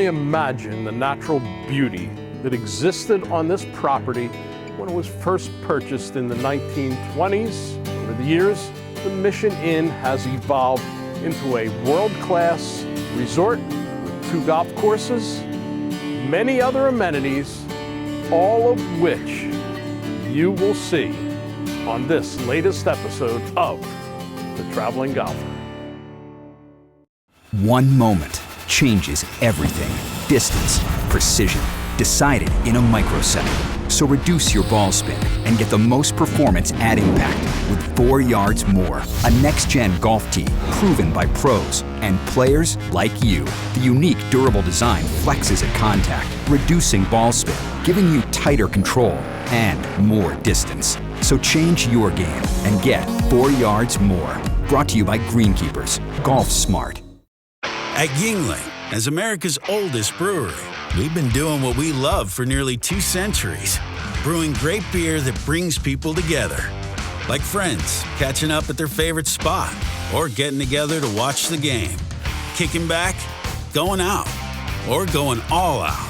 imagine the natural beauty that existed on this property when it was first purchased in the 1920s. Over the years, the Mission Inn has evolved into a world-class resort with 2 golf courses, many other amenities, all of which you will see on this latest episode of The Traveling Golfer. One moment changes everything. Distance, precision, decided in a microsecond. So reduce your ball spin and get the most performance at impact with 4 yards more. A next-gen golf tee proven by pros and players like you. The unique durable design flexes at contact, reducing ball spin, giving you tighter control and more distance. So change your game and get 4 yards more. Brought to you by Greenkeepers. Golf smart. At Yuengling, as America's oldest brewery, we've been doing what we love for nearly 2 centuries. Brewing great beer that brings people together. Like friends catching up at their favorite spot or getting together to watch the game. Kicking back, going out, or going all out.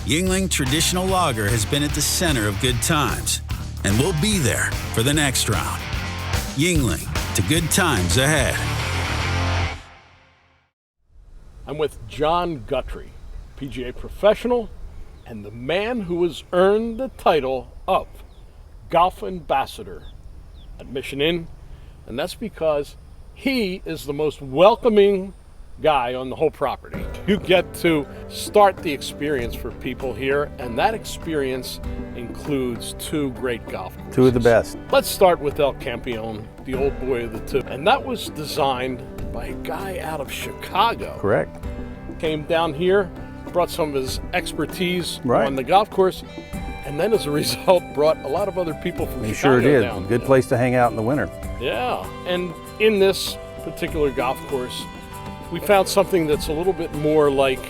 Yuengling Traditional Lager has been at the center of good times and will be there for the next round. Yuengling, to good times ahead. I'm with John Guthrie, PGA professional, and the man who has earned the title of Golf Ambassador at Mission Inn, and that's because he is the most welcoming guy on the whole property. You get to start the experience for people here, and that experience includes 2 great golf courses. 2 of the best. Let's start with El Campeon, the old boy of the 2, and that was designed by a guy out of Chicago. Correct. Came down here, brought some of his expertise Right. on the golf course, and then as a result brought a lot of other people from He Chicago sure did. down. Good place to hang out in the winter. Yeah, and in this particular golf course, we found something that's a little bit more like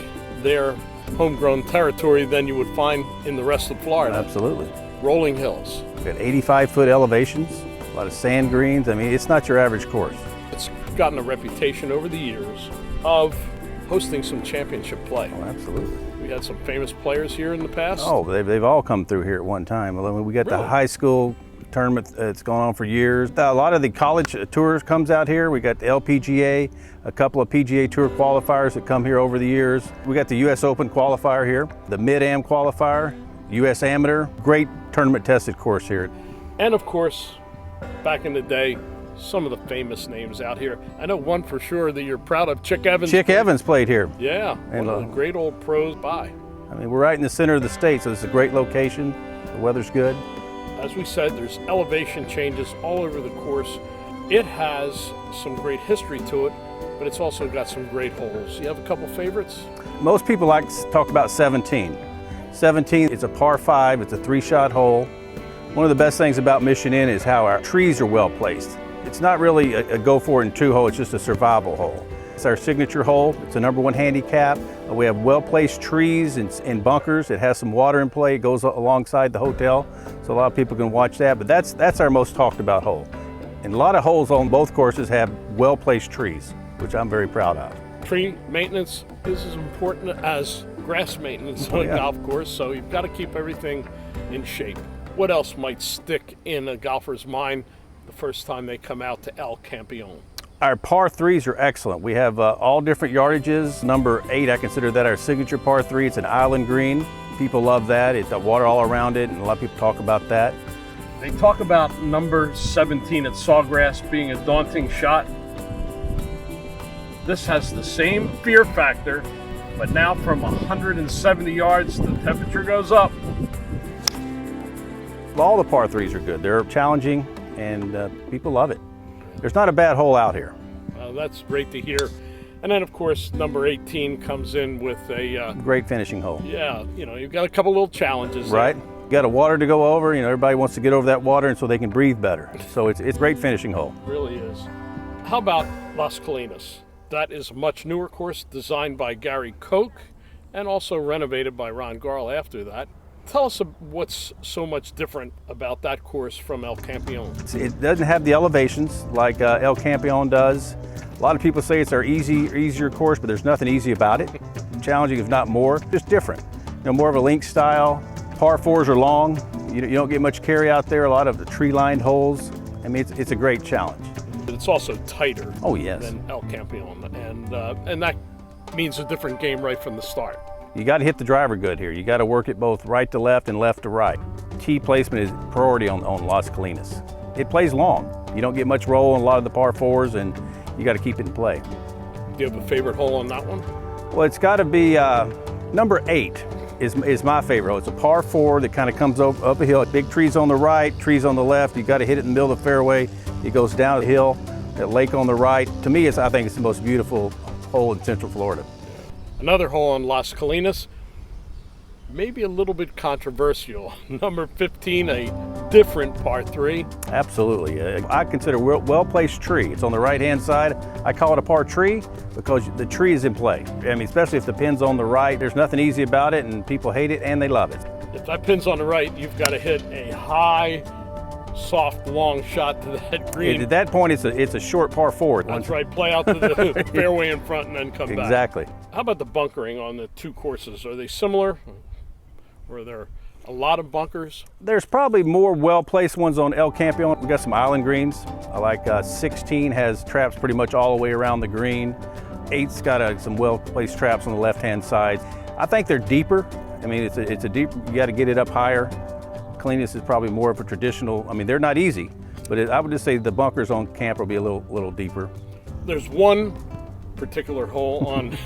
their homegrown territory than you would find in the rest of Florida. Absolutely. Rolling hills. We've got 85-foot elevations, a lot of sand greens. I mean, it's not your average course. It's gotten a reputation over the years of hosting some championship play. Oh, absolutely. We had some famous players here in the past. Oh, they've all come through here at one time. I mean, we got Really? the high school tournament that's gone on for years. A lot of the college tours comes out here. We got the LPGA, a couple of PGA Tour qualifiers that come here over the years. We got the US Open qualifier here, the Mid-Am qualifier, US Amateur. Great tournament tested course here. And of course, back in the day, some of the famous names out here. I know one for sure that you're proud of, Chick Evans. Chick Evans played here. Yeah, And, one of the great old pros by. I mean, we're right in the center of the state, so it's a great location. The weather's good. As we said, there's elevation changes all over the course. It has some great history to it, but it's also got some great holes. You have a couple favorites? Most people like to talk about 17. 17 is a par 5, it's a 3-shot hole. One of the best things about Mission Inn is how our trees are well placed. It's not really a go for it in 2 hole, it's just a survival hole. It's our signature hole, it's a #1 handicap. We have well placed trees and bunkers. It has some water in play, it goes alongside the hotel, so a lot of people can watch that, but that's our most talked about hole. And a lot of holes on both courses have well placed trees, which I'm very proud of. Tree maintenance is as important as grass maintenance on a golf course, so you've got to keep everything in shape. What else might stick in a golfer's mind the first time they come out to El Campeon? Our par 3s are excellent. We have all different yardages. Number 8, I consider that our signature par 3. It's an island green. People love that. It's got water all around it, and a lot of people talk about that. They talk about number 17 at Sawgrass being a daunting shot. This has the same fear factor, but now from 170 yards, the temperature goes up. All the par 3s are good. They're challenging, and people love it. There's not a bad hole out here. That's great to hear. And then, of course, number 18 comes in with a... Great finishing hole. Yeah, you know, you've got a couple little challenges there. Right? Got a water to go over. You know, everybody wants to get over that water and so they can breathe better. So it's a great finishing hole. It really is. How about Las Colinas? That is a much newer course designed by Gary Koch and also renovated by Ron Garl after that. Tell us what's so much different about that course from El Campeon. It doesn't have the elevations like El Campeon does. A lot of people say it's our easier course, but there's nothing easy about it. challenging, if not more. Just different. You know, more of a link style. Par 4s are long. You don't get much carry out there. A lot of the tree-lined holes. I mean, it's a great challenge. It's also tighter than El Campeon, and that means a different game right from the start. You got to hit the driver good here. You got to work it both right to left and left to right. Tee placement is priority on Las Colinas. It plays long. You don't get much roll on a lot of the par 4s, and you got to keep it in play. Do you have a favorite hole on that one? Well, it's got to be number 8 is my favorite hole. It's a par 4 that kind of comes up a hill. Big trees on the right, trees on the left. You got to hit it in the middle of the fairway. It goes down the hill, that lake on the right. To me, I think it's the most beautiful hole in Central Florida. Another hole on Las Colinas, maybe a little bit controversial. Number 15, a different par 3. Absolutely. I consider well-placed tree. It's on the right-hand side. I call it a par tree because the tree is in play. I mean, especially if the pin's on the right. There's nothing easy about it, and people hate it and they love it. If that pin's on the right, you've got to hit a high, soft, long shot to that green. At that point, it's a short par 4. That's right. Play out to the fairway in front and then come back. Exactly. How about the bunkering on the two courses? Are they similar? Or are there a lot of bunkers? There's probably more well-placed ones on El Campeon. We got some island greens. I like 16 has traps pretty much all the way around the green. 8's got some well-placed traps on the left-hand side. I think they're deeper. I mean, it's a deep. You got to get it up higher. Colinas is probably more of a traditional. I mean, they're not easy, but I would just say the bunkers on Camp will be a little deeper. There's one particular hole on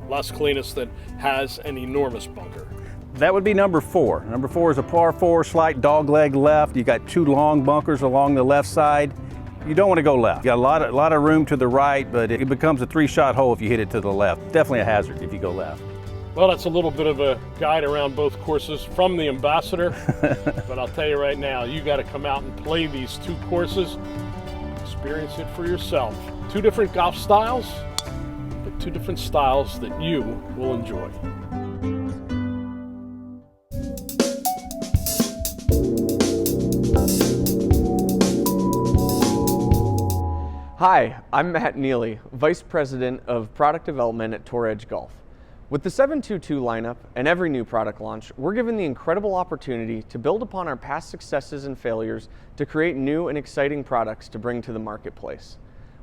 Las Colinas that has an enormous bunker. That would be number 4. Number 4 is a par 4, slight dogleg left. You got 2 long bunkers along the left side. You don't want to go left. You got a lot of room to the right, but it becomes a 3-shot hole if you hit it to the left. Definitely a hazard if you go left. Well, that's a little bit of a guide around both courses from the ambassador, but I'll tell you right now, you got to come out and play these 2 courses, experience it for yourself. 2 different golf styles, but 2 different styles that you will enjoy. Hi, I'm Matt Neely, Vice President of Product Development at Tour Edge Golf. With the 722 lineup and every new product launch, we're given the incredible opportunity to build upon our past successes and failures to create new and exciting products to bring to the marketplace.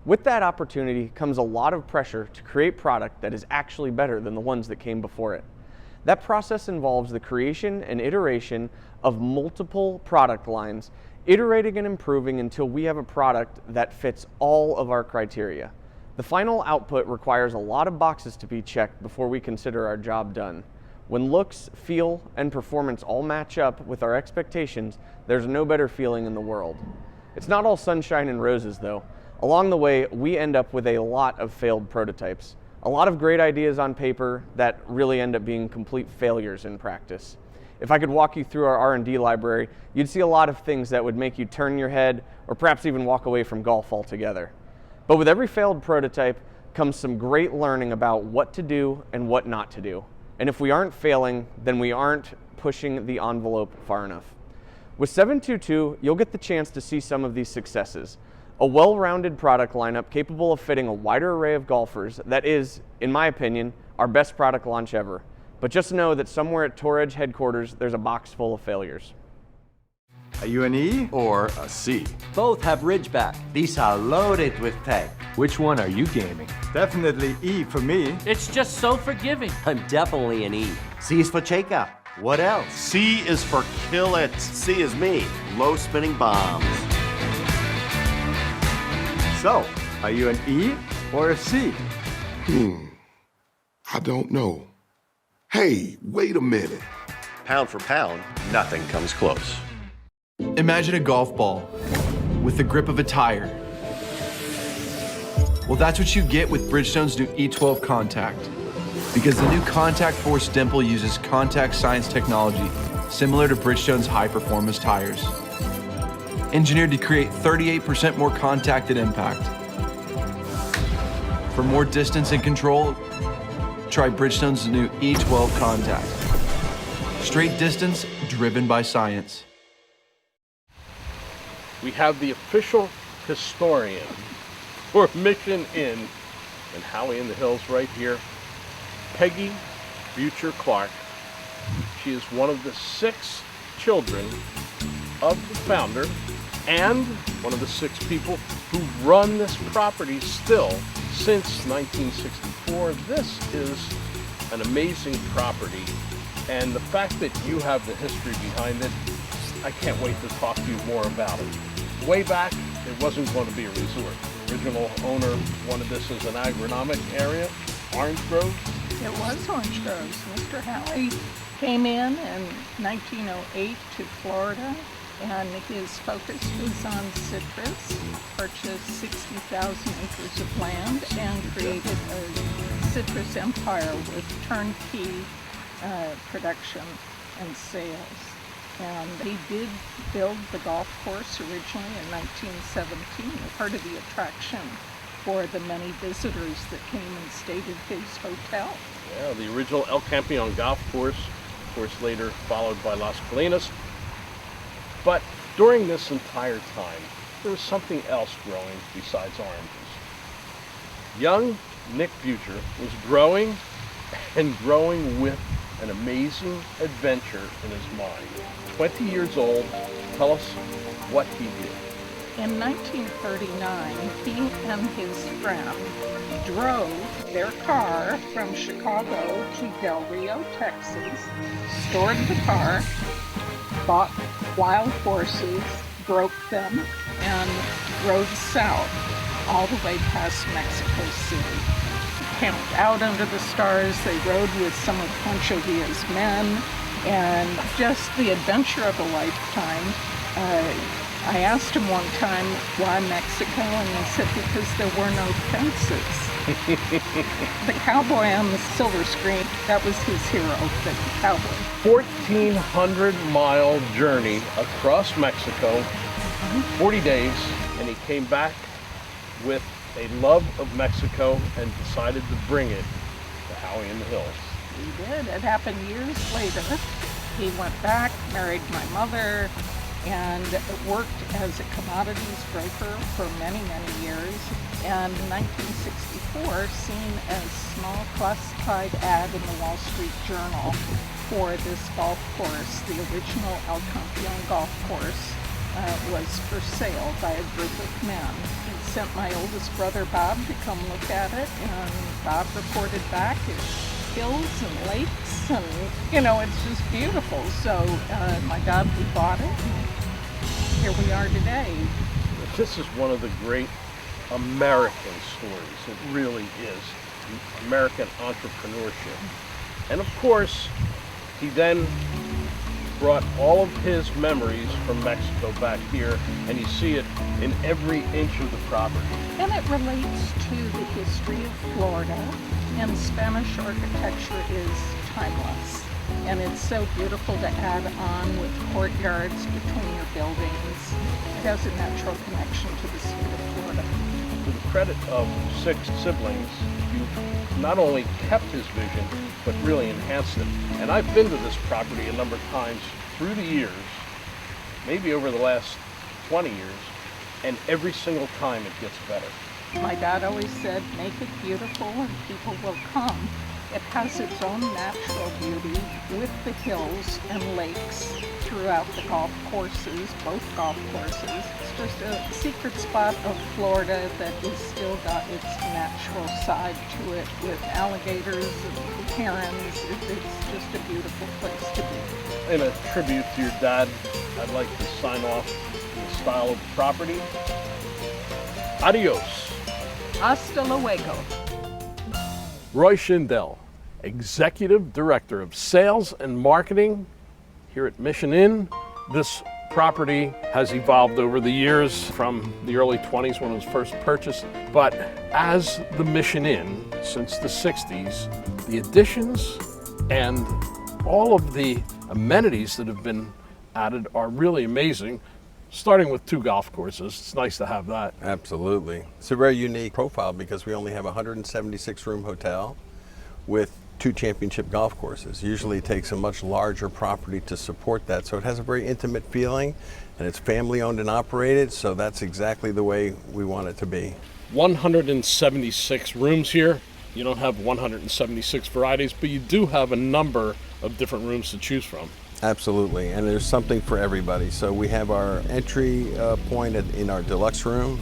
With that opportunity comes a lot of pressure to create product that is actually better than the ones that came before it. That process involves the creation and iteration of multiple product lines, iterating and improving until we have a product that fits all of our criteria. The final output requires a lot of boxes to be checked before we consider our job done. When looks, feel, and performance all match up with our expectations, there's no better feeling in the world. It's not all sunshine and roses though. Along the way, we end up with a lot of failed prototypes. A lot of great ideas on paper that really end up being complete failures in practice. If I could walk you through our R&D library, you'd see a lot of things that would make you turn your head or perhaps even walk away from golf altogether. But with every failed prototype comes some great learning about what to do and what not to do. And if we aren't failing, then we aren't pushing the envelope far enough. With 722, you'll get the chance to see some of these successes. A well-rounded product lineup capable of fitting a wider array of golfers that is, in my opinion, our best product launch ever. But just know that somewhere at Tour Edge headquarters, there's a box full of failures. Are you an E or a C? Both have Ridgeback. These are loaded with tech. Which one are you gaming? Definitely E for me. It's just so forgiving. I'm definitely an E. C is for Cheka. What else? C is for kill it. C is me. Low spinning bombs. So, are you an E or a C? I don't know. Hey, wait a minute. Pound for pound, nothing comes close. Imagine a golf ball with the grip of a tire. Well, that's what you get with Bridgestone's new E12 Contact. Because the new Contact Force dimple uses contact science technology similar to Bridgestone's high-performance tires. Engineered to create 38% more contact and impact. For more distance and control, try Bridgestone's new E12 Contact. Straight distance driven by science. We have the official historian for Mission Inn and Howie in the Hills right here, Peggy Butcher Clark. She is one of the 6 children of the founder and one of the 6 people who run this property still since 1964. This is an amazing property, and the fact that you have the history behind it, I can't wait to talk to you more about it. Way back, it wasn't going to be a resort. The original owner wanted this as an agronomic area, orange grove. It was orange groves. Mr. Halley came in 1908 to Florida, and his focus was on citrus. Purchased 60,000 acres of land and created a citrus empire with turnkey production and sales. And he did build the golf course originally in 1917, part of the attraction for the many visitors that came and stayed at his hotel. Yeah, the original El Campeon golf course, of course later followed by Las Colinas. But during this entire time, there was something else growing besides oranges. Young Nick Butcher was growing and growing with an amazing adventure in his mind. 20 years old, tell us what he did. In 1939, he and his friend drove their car from Chicago to Del Rio, Texas, stored the car, bought wild horses, broke them, and rode south all the way past Mexico City. Camped out under the stars. They rode with some of Pancho Villa's men, and just the adventure of a lifetime. I asked him one time, why Mexico? And he said, because there were no fences. The cowboy on the silver screen, that was his hero, the cowboy. 1,400-mile journey across Mexico, 40 days, and he came back with a love of Mexico and decided to bring it to Howie in the Hills. He did. It happened years later. He went back, married my mother, and worked as a commodities broker for many, many years. And in 1964, seen a small classified ad in the Wall Street Journal for this golf course. The original El Campeon golf course was for sale by a group of men. He sent my oldest brother Bob to come look at it, and Bob reported back it's hills and lakes, and it's just beautiful. So my dad, we bought it, and here we are today. This is one of the great American stories. It really is American entrepreneurship. And of course, he then brought all of his memories from Mexico back here, and you see it in every inch of the property. And it relates to the history of Florida, and Spanish architecture is timeless. And it's so beautiful to add on with courtyards between your buildings. It has a natural connection to the state of Florida. To the credit of 6 siblings, you've not only kept his vision, but really enhanced it. And I've been to this property a number of times through the years, maybe over the last 20 years, and every single time it gets better. My dad always said, make it beautiful and people will come. It has its own natural beauty with the hills and lakes throughout the golf courses, both golf courses. It's just a secret spot of Florida that has still got its natural side to it with alligators and herons. It's just a beautiful place to be. In a tribute to your dad, I'd like to sign off in the style of the property. Adios. Hasta luego. Roy Schindel, Executive Director of Sales and Marketing here at Mission Inn. This property has evolved over the years from the early 20s when it was first purchased, but as the Mission Inn since the 60s, the additions and all of the amenities that have been added are really amazing. Starting with 2 golf courses, it's nice to have that. Absolutely. It's a very unique profile because we only have a 176-room hotel with 2 championship golf courses. Usually it takes a much larger property to support that, so it has a very intimate feeling, and it's family owned and operated, so that's exactly the way we want it to be. 176 rooms here, You don't have 176 varieties, but you do have a number of different rooms to choose from. Absolutely, and there's something for everybody. So we have our entry point in our deluxe room.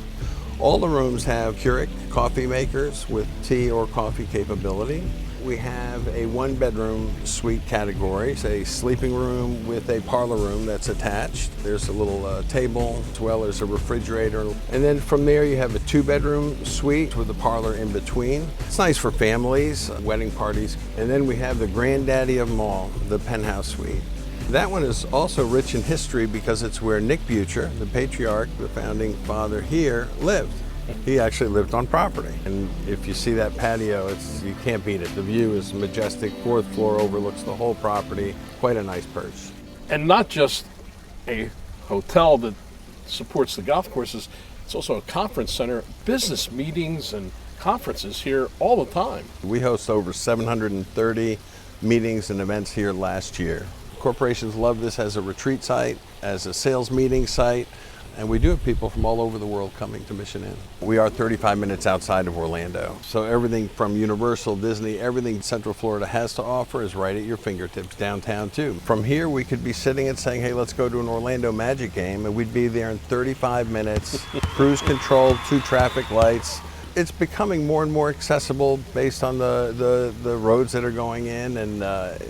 All the rooms have Keurig coffee makers with tea or coffee capability. We have a one-bedroom suite category, say sleeping room with a parlor room that's attached. There's a little table, as well as a refrigerator. And then from there you have a two-bedroom suite with a parlor in between. It's nice for families, wedding parties. And then we have the granddaddy of them all, the penthouse suite. That one is also rich in history because it's where Nick Butcher, the patriarch, the founding father here, lived. He actually lived on property. And if you see that patio, you can't beat it. The view is majestic. 4th floor overlooks the whole property. Quite a nice perch. And not just a hotel that supports the golf courses, it's also a conference center, business meetings and conferences here all the time. We host over 730 meetings and events here last year. Corporations love this as a retreat site, as a sales meeting site, and we do have people from all over the world coming to Mission Inn. We are 35 minutes outside of Orlando, so everything from Universal, Disney, everything Central Florida has to offer is right at your fingertips downtown too. From here we could be sitting and saying, hey, let's go to an Orlando Magic game, and we'd be there in 35 minutes, cruise control, 2 traffic lights. It's becoming more and more accessible based on the roads that are going in, and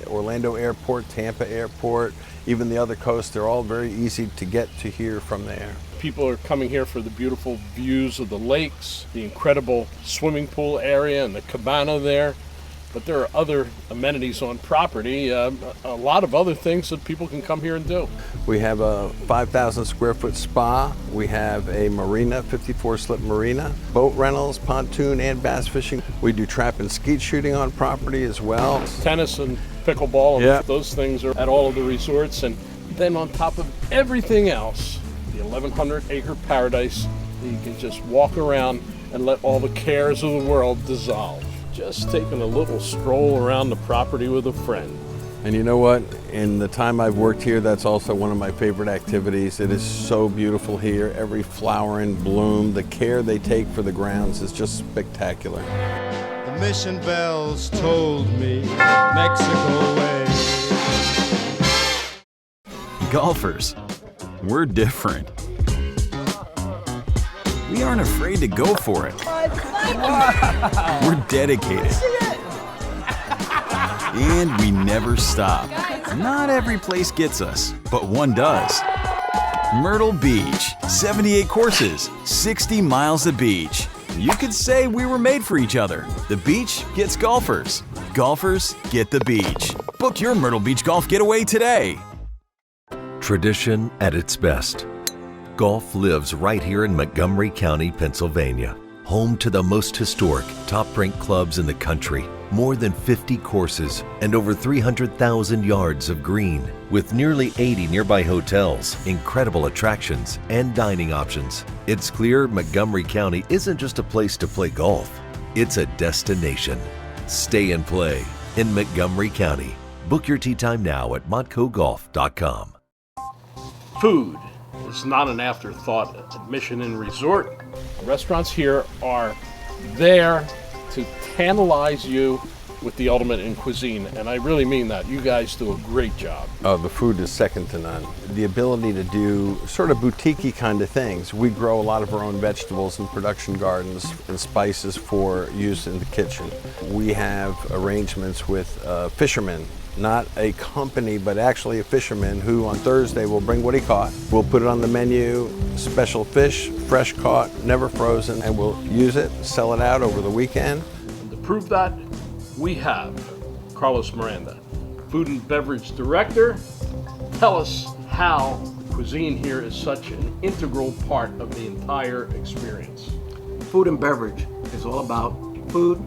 Orlando Airport, Tampa Airport, even the other coast, they're all very easy to get to here from there. People are coming here for the beautiful views of the lakes, the incredible swimming pool area and the cabana there. But there are other amenities on property, a lot of other things that people can come here and do. We have a 5,000 square foot spa. We have a marina, 54-slip marina, boat rentals, pontoon and bass fishing. We do trap and skeet shooting on property as well. Tennis and pickleball, and those things are at all of the resorts. And then on top of everything else, the 1,100-acre paradise that you can just walk around and let all the cares of the world dissolve. Just taking a little stroll around the property with a friend. And you know what? In the time I've worked here, that's also one of my favorite activities. It is so beautiful here. Every flower in bloom, the care they take for the grounds is just spectacular. The mission bells told me Mexico way. Golfers, we're different. We aren't afraid to go for it. We're dedicated. And we never stop. Not every place gets us, but one does. Myrtle Beach, 78 courses, 60 miles of beach. You could say we were made for each other. The beach gets golfers. Golfers get the beach. Book your Myrtle Beach golf getaway today. Tradition at its best. Golf lives right here in Montgomery County, Pennsylvania. Home to the most historic, top-ranked clubs in the country. More than 50 courses and over 300,000 yards of green. With nearly 80 nearby hotels, incredible attractions, and dining options. It's clear Montgomery County isn't just a place to play golf. It's a destination. Stay and play in Montgomery County. Book your tee time now at montcogolf.com. Food is not an afterthought at Mission Inn Resort. Restaurants here are there to tantalize you with the ultimate in cuisine, and I really mean that. You guys do a great job. Oh, the food is second to none. The ability to do sort of boutique-y kind of things. We grow a lot of our own vegetables in production gardens and spices for use in the kitchen. We have arrangements with fishermen, not a company, but actually a fisherman who on Thursday will bring what he caught. We'll put it on the menu, special fish, fresh caught, never frozen, and we'll use it, sell it out over the weekend. And to prove that, we have Carlos Miranda, Food and Beverage Director. Tell us how cuisine here is such an integral part of the entire experience. Food and beverage is all about food,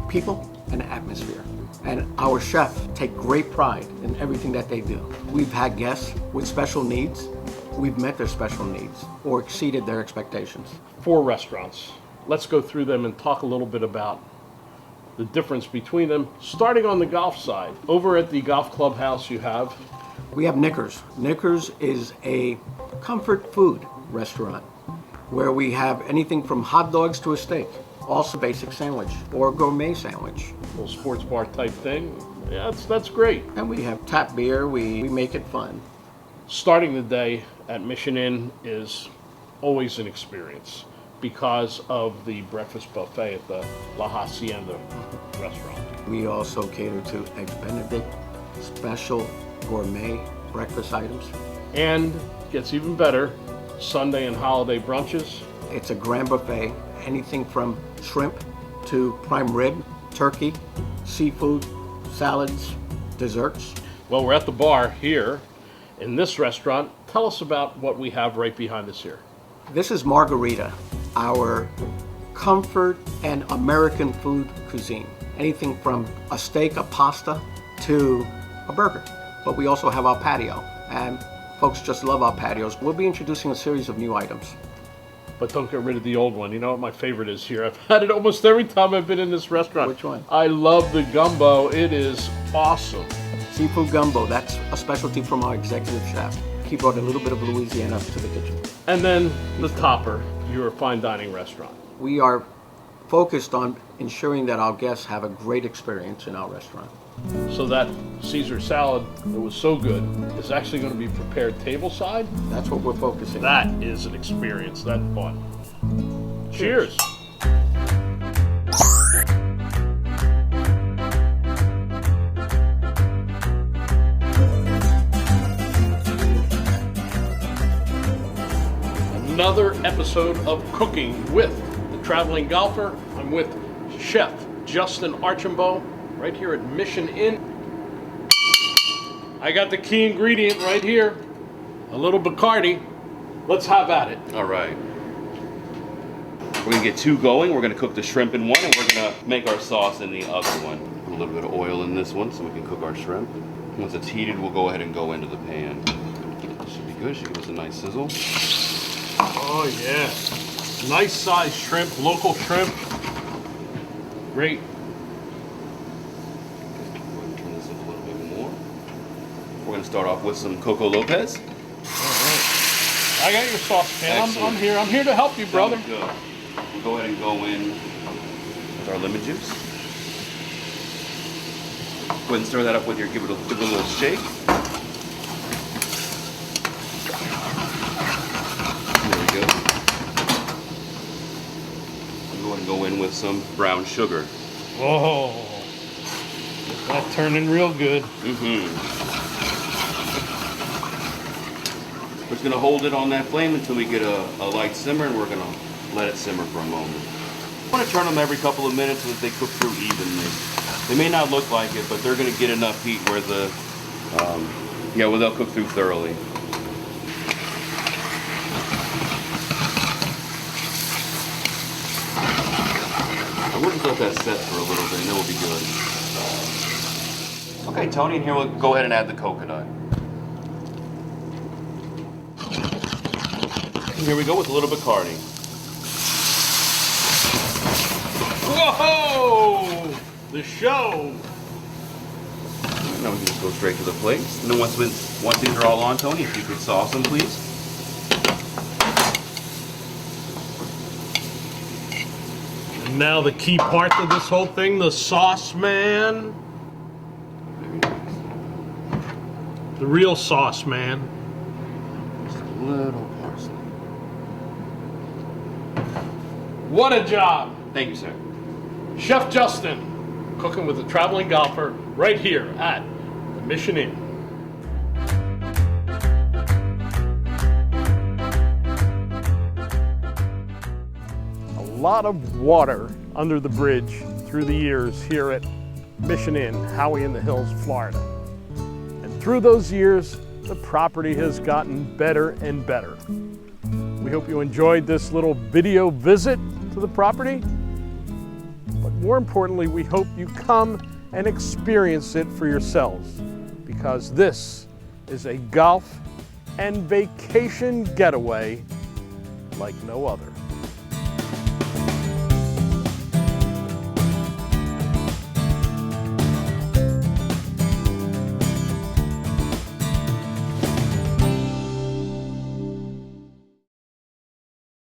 people, and atmosphere. And our chefs take great pride in everything that they do. We've had guests with special needs. We've met their special needs or exceeded their expectations. 4 restaurants. Let's go through them and talk a little bit about the difference between them. Starting on the golf side, over at the Golf Clubhouse we have Knickers. Knickers is a comfort food restaurant where we have anything from hot dogs to a steak. Also basic sandwich or gourmet sandwich. Little sports bar type thing. Yeah, that's great. And we have tap beer, we make it fun. Starting the day at Mission Inn is always an experience because of the breakfast buffet at the La Hacienda restaurant. We also cater to Eggs Benedict, special gourmet breakfast items. And gets even better, Sunday and holiday brunches. It's a grand buffet, anything from shrimp to prime rib, turkey, seafood, salads, desserts. Well, we're at the bar here in this restaurant. Tell us about what we have right behind us here. This is Margarita, our comfort and American food cuisine. Anything from a steak, a pasta, to a burger. But we also have our patio, and folks just love our patios. We'll be introducing a series of new items. But don't get rid of the old one. You know what my favorite is here? I've had it almost every time I've been in this restaurant. Which one? I love the gumbo. It is awesome. Seafood gumbo, that's a specialty from our executive chef. He brought a little bit of Louisiana to the kitchen. And then the Topper, your fine dining restaurant. We are focused on ensuring that our guests have a great experience in our restaurant. So that Caesar salad that was so good is actually going to be prepared tableside? That's what we're focusing on. That is an experience. That's fun. Cheers. Another episode of Cooking with the Traveling Golfer. I'm with Chef Justin Archambault right here at Mission Inn. I got the key ingredient right here, a little Bacardi. Let's have at it. All right. We're gonna get two going. We're gonna cook the shrimp in one, and we're gonna make our sauce in the other one. Put a little bit of oil in this one so we can cook our shrimp. Once it's heated, we'll go ahead and go into the pan. Should be good. Should give us a nice sizzle. Oh yeah, nice sized shrimp, local shrimp. Great. Go ahead and turn this up a little bit more. We're gonna start off with some Coco Lopez. All right. I got your sauce pan. I'm here. I'm here to help you, brother. Sounds good. We'll go ahead and go in with our lemon juice. Go ahead and stir that up with your, give it a little shake. Go in with some brown sugar. Oh, that's turning real good. We're just gonna hold it on that flame until we get a light simmer, and we're gonna let it simmer for a moment. I want to turn them every couple of minutes so that they cook through evenly. They may not look like it, but they're gonna get enough heat where they'll cook through thoroughly. We'll just let that set for a little bit, and then we'll be good. Okay, Tony, and here we'll go ahead and add the coconut. And here we go with a little Bacardi. Whoa! The show! Now we can just go straight to the plate. And then once these are all on, Tony, if you could sauce them, please. Now the key part of this whole thing, the sauce, man. Very nice. The real sauce, man. Just a little parsley. What a job. Thank you, sir. Chef Justin, cooking with the Traveling Golfer, right here at the Mission Inn. A lot of water under the bridge through the years here at Mission Inn, Howey in the Hills, Florida. And through those years, the property has gotten better and better. We hope you enjoyed this little video visit to the property. But more importantly, we hope you come and experience it for yourselves, because this is a golf and vacation getaway like no other.